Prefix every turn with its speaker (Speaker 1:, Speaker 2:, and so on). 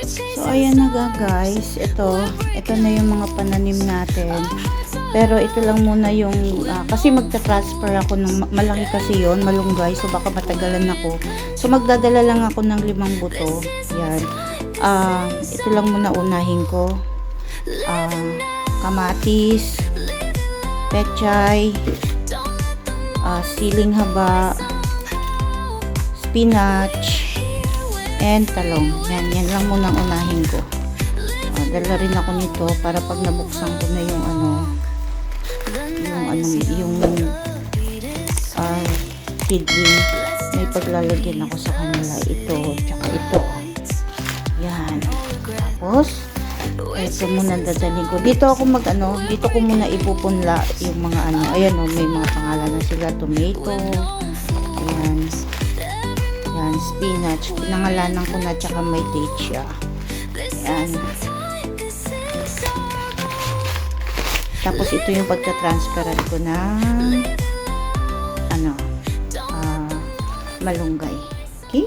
Speaker 1: So, ayan na nga guys. Ito na yung mga pananim natin. Pero ito lang muna yung, kasi magta-transfer ako ng, malaki kasi yon, malunggay. So, baka matagalan ako. So, magdadala lang ako ng 5 buto. Yan. Ito lang muna unahin ko. Kamatis, pechay, siling haba, spinach, and talong. Yan lang muna unahin ko. Dala rin ako nito para pag nabuksan ko na yung seedling, may paglalagyan ako sa kanila. Ito, tsaka ito. Yan. Tapos, ito muna dadalhin ko. Dito ko muna ipupunla yung mga ayan may mga pangalan na sila. Tomato. Ayan. Yan, spinach. Pinangalanan ko na, tsaka may date siya. Ayan. Tapos ito yung pagka-transferan ko ng malunggay. Okay?